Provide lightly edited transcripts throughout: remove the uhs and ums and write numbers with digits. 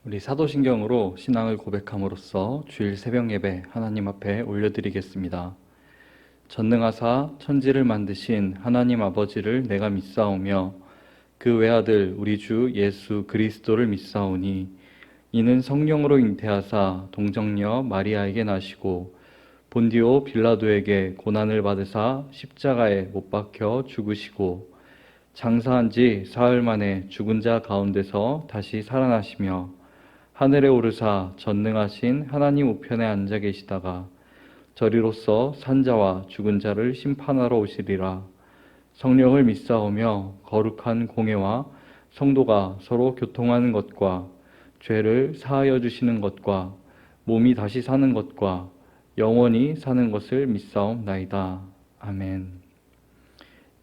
우리 사도신경으로 신앙을 고백함으로써 주일 새벽 예배 하나님 앞에 올려드리겠습니다. 전능하사 천지를 만드신 하나님 아버지를 내가 믿사오며 그 외아들 우리 주 예수 그리스도를 믿사오니 이는 성령으로 잉태하사 동정녀 마리아에게 나시고 본디오 빌라도에게 고난을 받으사 십자가에 못 박혀 죽으시고 장사한 지 사흘 만에 죽은 자 가운데서 다시 살아나시며 하늘에 오르사 전능하신 하나님 우편에 앉아 계시다가 저리로서 산자와 죽은 자를 심판하러 오시리라. 성령을 믿사오며 거룩한 공예와 성도가 서로 교통하는 것과 죄를 사하여 주시는 것과 몸이 다시 사는 것과 영원히 사는 것을 믿사옵나이다. 아멘.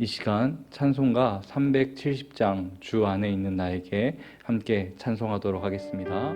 이 시간 찬송가 370장 주 안에 있는 나에게 함께 찬송하도록 하겠습니다.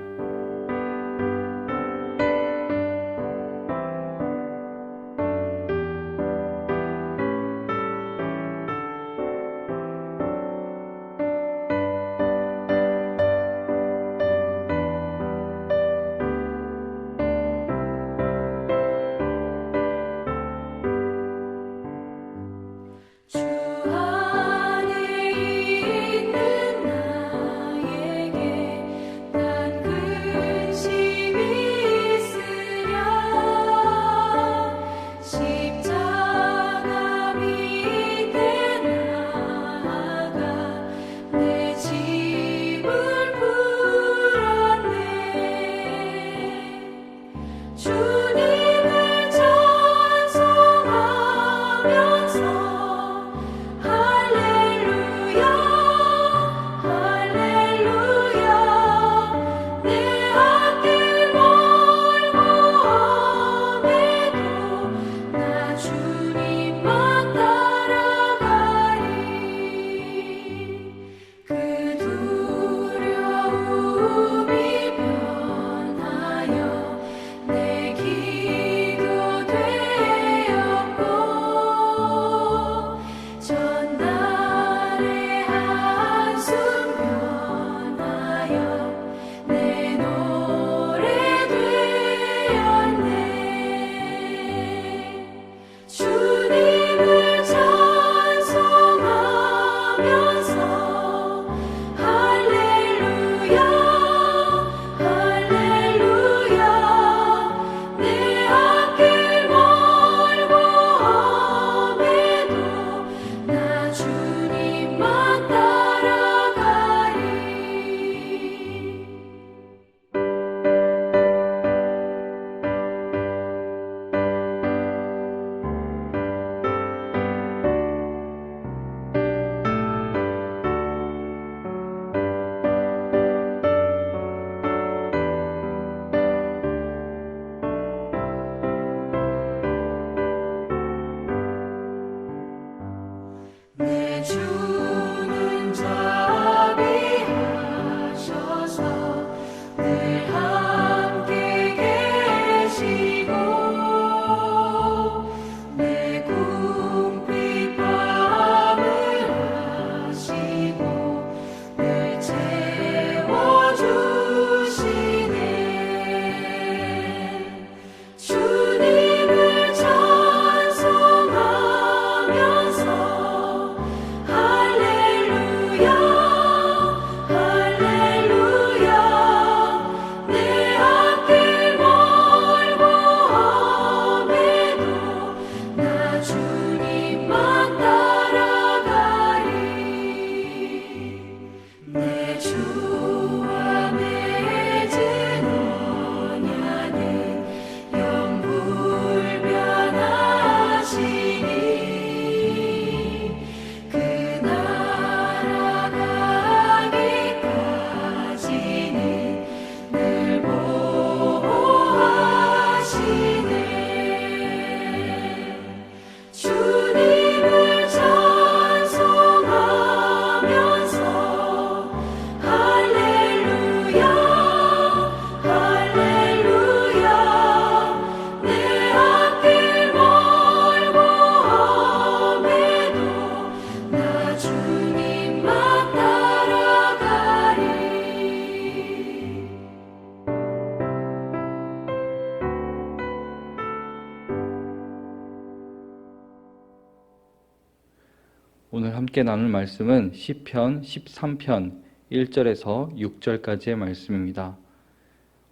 오늘 함께 나눌 말씀은 시편 13편 1절에서 6절까지의 말씀입니다.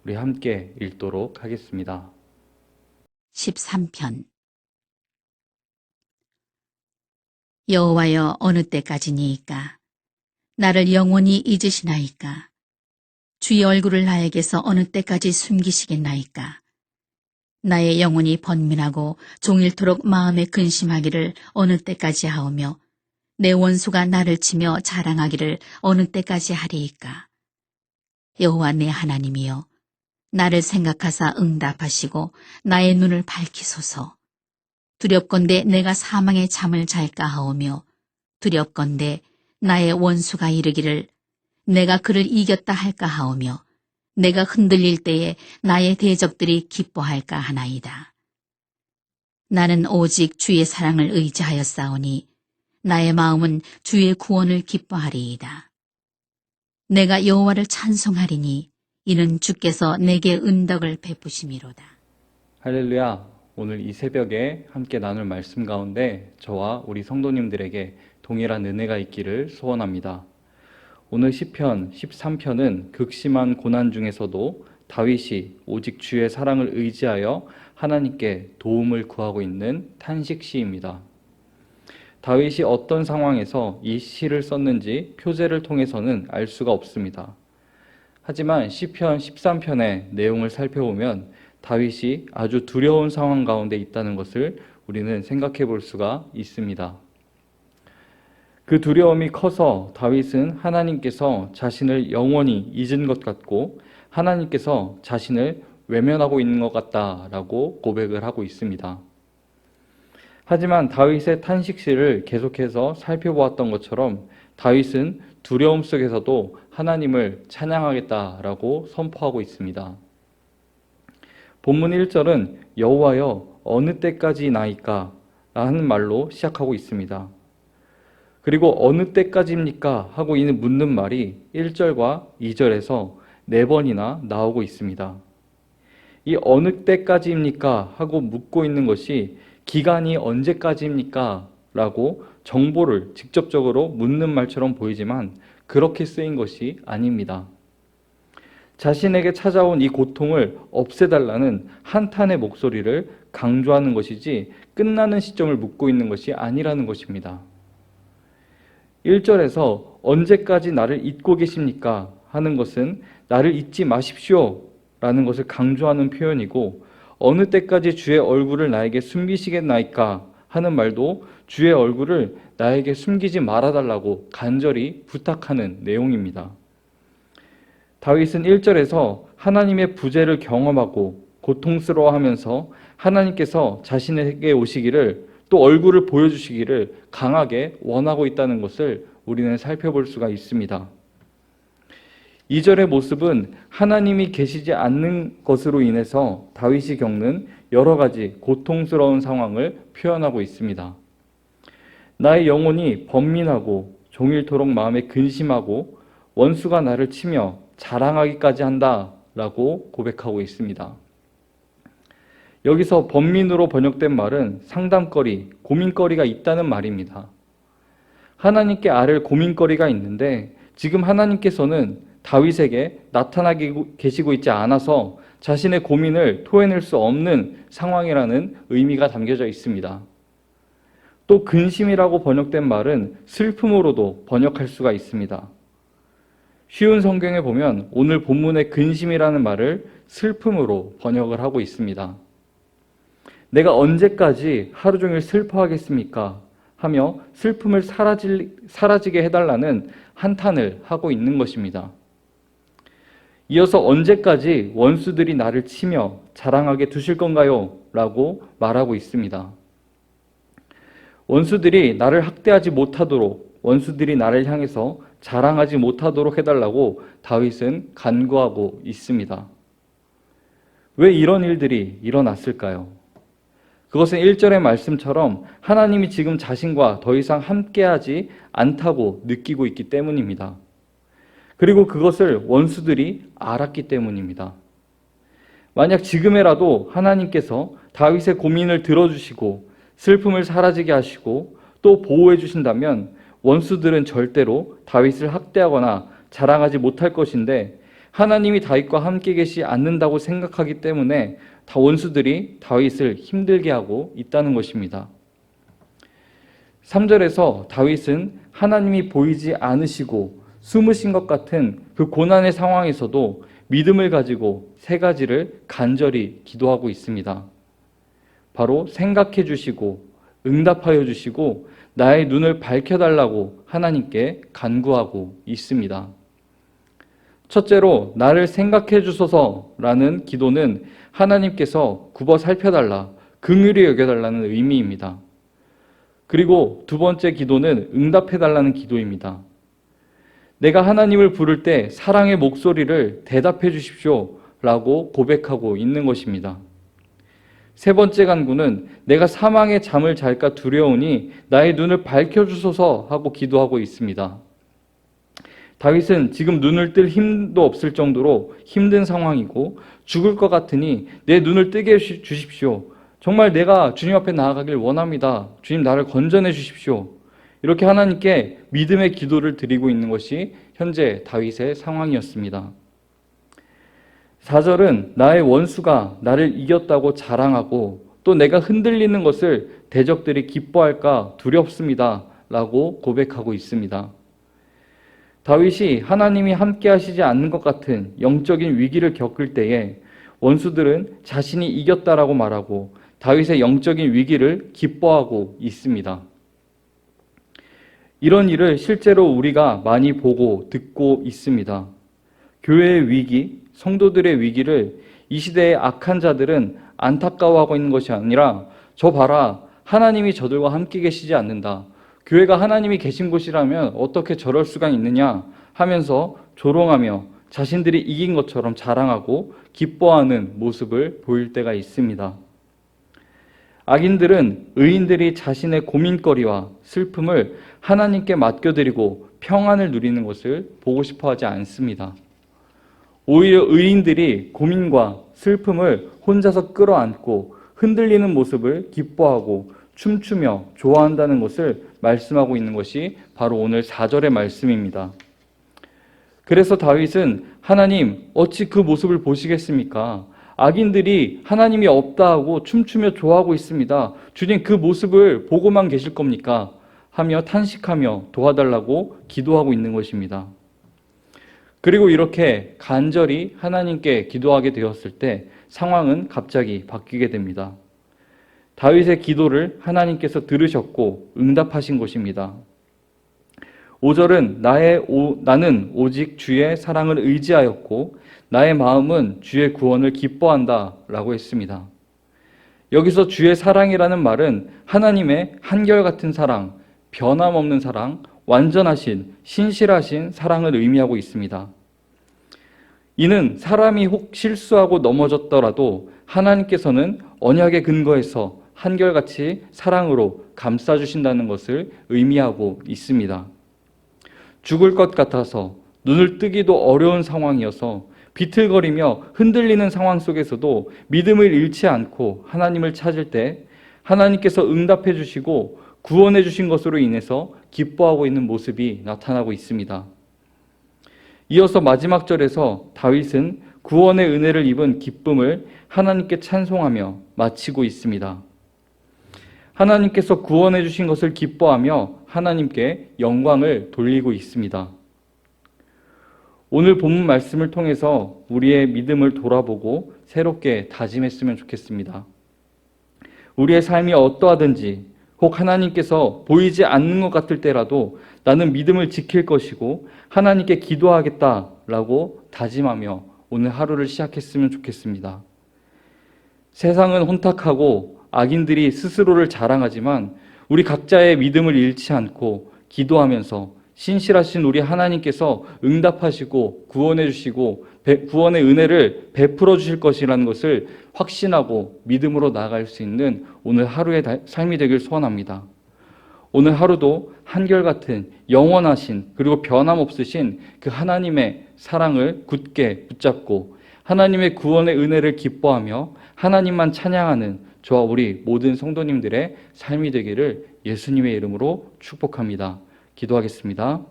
우리 함께 읽도록 하겠습니다. 13편. 여호와여, 어느 때까지니이까? 나를 영원히 잊으시나이까? 주의 얼굴을 나에게서 어느 때까지 숨기시겠나이까? 나의 영혼이 번민하고 종일토록 마음에 근심하기를 어느 때까지 하오며 내 원수가 나를 치며 자랑하기를 어느 때까지 하리이까? 여호와 내 하나님이여, 나를 생각하사 응답하시고 나의 눈을 밝히소서. 두렵건대 내가 사망의 잠을 잘까 하오며 두렵건대 나의 원수가 이르기를 내가 그를 이겼다 할까 하오며 내가 흔들릴 때에 나의 대적들이 기뻐할까 하나이다. 나는 오직 주의 사랑을 의지하였사오니 나의 마음은 주의 구원을 기뻐하리이다. 내가 여호와를 찬송하리니 이는 주께서 내게 은덕을 베푸심이로다. 할렐루야! 오늘 이 새벽에 함께 나눌 말씀 가운데 저와 우리 성도님들에게 동일한 은혜가 있기를 소원합니다. 오늘 시편 13편은 극심한 고난 중에서도 다윗이 오직 주의 사랑을 의지하여 하나님께 도움을 구하고 있는 탄식시입니다. 다윗이 어떤 상황에서 이 시를 썼는지 표제를 통해서는 알 수가 없습니다. 하지만 시편 13편의 내용을 살펴보면 다윗이 아주 두려운 상황 가운데 있다는 것을 우리는 생각해 볼 수가 있습니다. 그 두려움이 커서 다윗은 하나님께서 자신을 영원히 잊은 것 같고 하나님께서 자신을 외면하고 있는 것 같다라고 고백을 하고 있습니다. 하지만 다윗의 탄식시를 계속해서 살펴보았던 것처럼 다윗은 두려움 속에서도 하나님을 찬양하겠다라고 선포하고 있습니다. 본문 1절은 여호와여 어느 때까지 나이까 라는 말로 시작하고 있습니다. 그리고 어느 때까지입니까? 하고 있는 묻는 말이 1절과 2절에서 4번이나 나오고 있습니다. 이 어느 때까지입니까? 하고 묻고 있는 것이 기간이 언제까지입니까? 라고 정보를 직접적으로 묻는 말처럼 보이지만 그렇게 쓰인 것이 아닙니다. 자신에게 찾아온 이 고통을 없애달라는 한탄의 목소리를 강조하는 것이지 끝나는 시점을 묻고 있는 것이 아니라는 것입니다. 1절에서 언제까지 나를 잊고 계십니까? 하는 것은 나를 잊지 마십시오 라는 것을 강조하는 표현이고 어느 때까지 주의 얼굴을 나에게 숨기시겠나이까 하는 말도 주의 얼굴을 나에게 숨기지 말아달라고 간절히 부탁하는 내용입니다. 다윗은 1절에서 하나님의 부재를 경험하고 고통스러워하면서 하나님께서 자신에게 오시기를 또 얼굴을 보여주시기를 강하게 원하고 있다는 것을 우리는 살펴볼 수가 있습니다. 2절의 모습은 하나님이 계시지 않는 것으로 인해서 다윗이 겪는 여러 가지 고통스러운 상황을 표현하고 있습니다. 나의 영혼이 번민하고 종일토록 마음에 근심하고 원수가 나를 치며 자랑하기까지 한다라고 고백하고 있습니다. 여기서 번민으로 번역된 말은 상담거리, 고민거리가 있다는 말입니다. 하나님께 아를 고민거리가 있는데 지금 하나님께서는 다윗에게 나타나 계시고 있지 않아서 자신의 고민을 토해낼 수 없는 상황이라는 의미가 담겨져 있습니다. 또 근심이라고 번역된 말은 슬픔으로도 번역할 수가 있습니다. 쉬운 성경에 보면 오늘 본문의 근심이라는 말을 슬픔으로 번역을 하고 있습니다. 내가 언제까지 하루 종일 슬퍼하겠습니까? 하며 슬픔을 사라지게 해달라는 한탄을 하고 있는 것입니다. 이어서 언제까지 원수들이 나를 치며 자랑하게 두실 건가요? 라고 말하고 있습니다. 원수들이 나를 학대하지 못하도록 원수들이 나를 향해서 자랑하지 못하도록 해달라고 다윗은 간구하고 있습니다. 왜 이런 일들이 일어났을까요? 그것은 1절의 말씀처럼 하나님이 지금 자신과 더 이상 함께하지 않다고 느끼고 있기 때문입니다. 그리고 그것을 원수들이 알았기 때문입니다. 만약 지금에라도 하나님께서 다윗의 고민을 들어주시고 슬픔을 사라지게 하시고 또 보호해 주신다면 원수들은 절대로 다윗을 학대하거나 자랑하지 못할 것인데 하나님이 다윗과 함께 계시지 않는다고 생각하기 때문에 다 원수들이 다윗을 힘들게 하고 있다는 것입니다. 3절에서 다윗은 하나님이 보이지 않으시고 숨으신 것 같은 그 고난의 상황에서도 믿음을 가지고 세 가지를 간절히 기도하고 있습니다. 바로 생각해 주시고 응답하여 주시고 나의 눈을 밝혀달라고 하나님께 간구하고 있습니다. 첫째로 나를 생각해 주소서라는 기도는 하나님께서 굽어 살펴달라, 긍휼히 여겨달라는 의미입니다. 그리고 두 번째 기도는 응답해달라는 기도입니다. 내가 하나님을 부를 때 사랑의 목소리를 대답해 주십시오 라고 고백하고 있는 것입니다. 세 번째 간구는 내가 사망의 잠을 잘까 두려우니 나의 눈을 밝혀주소서 하고 기도하고 있습니다. 다윗은 지금 눈을 뜰 힘도 없을 정도로 힘든 상황이고 죽을 것 같으니 내 눈을 뜨게 해주십시오. 정말 내가 주님 앞에 나아가길 원합니다. 주님 나를 건져내 주십시오. 이렇게 하나님께 믿음의 기도를 드리고 있는 것이 현재 다윗의 상황이었습니다. 4절은 나의 원수가 나를 이겼다고 자랑하고 또 내가 흔들리는 것을 대적들이 기뻐할까 두렵습니다 라고 고백하고 있습니다. 다윗이 하나님이 함께 하시지 않는 것 같은 영적인 위기를 겪을 때에 원수들은 자신이 이겼다라고 말하고 다윗의 영적인 위기를 기뻐하고 있습니다. 이런 일을 실제로 우리가 많이 보고 듣고 있습니다. 교회의 위기, 성도들의 위기를 이 시대의 악한 자들은 안타까워하고 있는 것이 아니라 저 봐라, 하나님이 저들과 함께 계시지 않는다. 교회가 하나님이 계신 곳이라면 어떻게 저럴 수가 있느냐 하면서 조롱하며 자신들이 이긴 것처럼 자랑하고 기뻐하는 모습을 보일 때가 있습니다. 악인들은 의인들이 자신의 고민거리와 슬픔을 하나님께 맡겨드리고 평안을 누리는 것을 보고 싶어 하지 않습니다. 오히려 의인들이 고민과 슬픔을 혼자서 끌어안고 흔들리는 모습을 기뻐하고 춤추며 좋아한다는 것을 말씀하고 있는 것이 바로 오늘 4절의 말씀입니다. 그래서 다윗은 하나님 어찌 그 모습을 보시겠습니까? 악인들이 하나님이 없다 하고 춤추며 좋아하고 있습니다. 주님 그 모습을 보고만 계실 겁니까? 하며 탄식하며 도와달라고 기도하고 있는 것입니다. 그리고 이렇게 간절히 하나님께 기도하게 되었을 때 상황은 갑자기 바뀌게 됩니다. 다윗의 기도를 하나님께서 들으셨고 응답하신 것입니다. 5절은 나는 오직 주의 사랑을 의지하였고 나의 마음은 주의 구원을 기뻐한다 라고 했습니다. 여기서 주의 사랑이라는 말은 하나님의 한결같은 사랑, 변함없는 사랑, 완전하신, 신실하신 사랑을 의미하고 있습니다. 이는 사람이 혹 실수하고 넘어졌더라도 하나님께서는 언약의 근거에서 한결같이 사랑으로 감싸주신다는 것을 의미하고 있습니다. 죽을 것 같아서 눈을 뜨기도 어려운 상황이어서 비틀거리며 흔들리는 상황 속에서도 믿음을 잃지 않고 하나님을 찾을 때 하나님께서 응답해 주시고 구원해 주신 것으로 인해서 기뻐하고 있는 모습이 나타나고 있습니다. 이어서 마지막 절에서 다윗은 구원의 은혜를 입은 기쁨을 하나님께 찬송하며 마치고 있습니다. 하나님께서 구원해 주신 것을 기뻐하며 하나님께 영광을 돌리고 있습니다. 오늘 본문 말씀을 통해서 우리의 믿음을 돌아보고 새롭게 다짐했으면 좋겠습니다. 우리의 삶이 어떠하든지 혹 하나님께서 보이지 않는 것 같을 때라도 나는 믿음을 지킬 것이고 하나님께 기도하겠다라고 다짐하며 오늘 하루를 시작했으면 좋겠습니다. 세상은 혼탁하고 악인들이 스스로를 자랑하지만 우리 각자의 믿음을 잃지 않고 기도하면서 신실하신 우리 하나님께서 응답하시고 구원해 주시고 구원의 은혜를 베풀어 주실 것이라는 것을 확신하고 믿음으로 나아갈 수 있는 오늘 하루의 삶이 되길 소원합니다. 오늘 하루도 한결같은 영원하신 그리고 변함없으신 그 하나님의 사랑을 굳게 붙잡고 하나님의 구원의 은혜를 기뻐하며 하나님만 찬양하는 저와 우리 모든 성도님들의 삶이 되기를 예수님의 이름으로 축복합니다. 기도하겠습니다.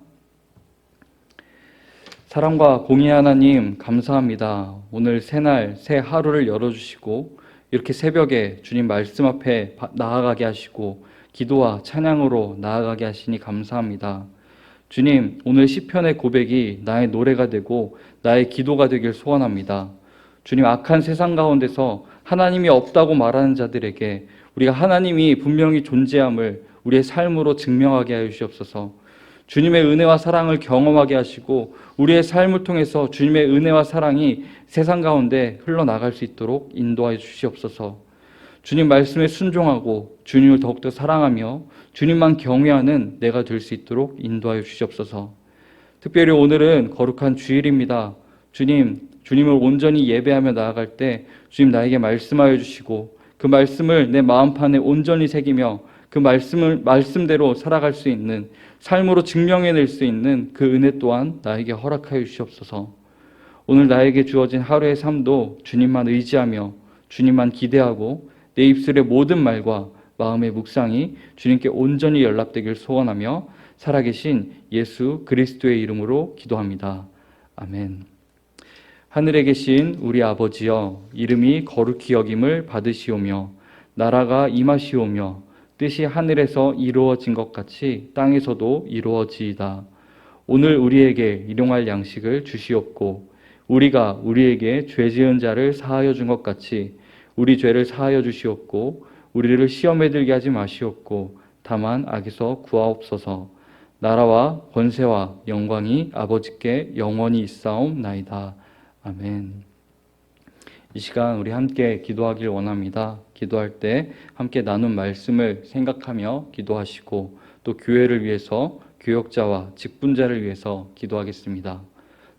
사랑과 공의 하나님 감사합니다. 오늘 새날 새 하루를 열어주시고 이렇게 새벽에 주님 말씀 앞에 나아가게 하시고 기도와 찬양으로 나아가게 하시니 감사합니다. 주님, 오늘 시편의 고백이 나의 노래가 되고 나의 기도가 되길 소원합니다. 주님, 악한 세상 가운데서 하나님이 없다고 말하는 자들에게 우리가 하나님이 분명히 존재함을 우리의 삶으로 증명하게 하여 주시옵소서. 주님의 은혜와 사랑을 경험하게 하시고 우리의 삶을 통해서 주님의 은혜와 사랑이 세상 가운데 흘러나갈 수 있도록 인도하여 주시옵소서. 주님 말씀에 순종하고 주님을 더욱더 사랑하며 주님만 경외하는 내가 될 수 있도록 인도하여 주시옵소서. 특별히 오늘은 거룩한 주일입니다. 주님을 온전히 예배하며 나아갈 때 주님 나에게 말씀하여 주시고 그 말씀을 내 마음판에 온전히 새기며 그 말씀대로 살아갈 수 있는 삶으로 증명해낼 수 있는 그 은혜 또한 나에게 허락하여 주시옵소서. 오늘 나에게 주어진 하루의 삶도 주님만 의지하며 주님만 기대하고 내 입술의 모든 말과 마음의 묵상이 주님께 온전히 연락되길 소원하며 살아계신 예수 그리스도의 이름으로 기도합니다. 아멘. 하늘에 계신 우리 아버지여, 이름이 거룩히 여김을 받으시오며 나라가 임하시오며 뜻이 하늘에서 이루어진 것 같이 땅에서도 이루어지이다. 오늘 우리에게 일용할 양식을 주시옵고 우리가 우리에게 죄 지은 자를 사하여 준 것 같이 우리 죄를 사하여 주시옵고 우리를 시험에 들게 하지 마시옵고 다만 악에서 구하옵소서. 나라와 권세와 영광이 아버지께 영원히 있사옵나이다. 아멘. 이 시간 우리 함께 기도하길 원합니다. 기도할 때 함께 나눈 말씀을 생각하며 기도하시고 또 교회를 위해서 교역자와 직분자를 위해서 기도하겠습니다.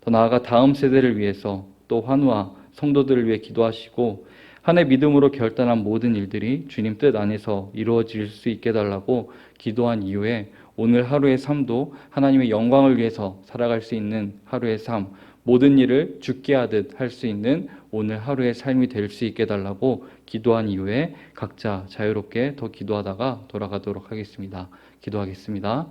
더 나아가 다음 세대를 위해서 또 환우와 성도들을 위해 기도하시고 한 해 믿음으로 결단한 모든 일들이 주님 뜻 안에서 이루어질 수 있게 해달라고 기도한 이후에 오늘 하루의 삶도 하나님의 영광을 위해서 살아갈 수 있는 하루의 삶, 모든 일을 주께 하듯 할 수 있는 오늘 하루의 삶이 될 수 있게 해달라고 기도한 이후에 각자 자유롭게 더 기도하다가 돌아가도록 하겠습니다. 기도하겠습니다.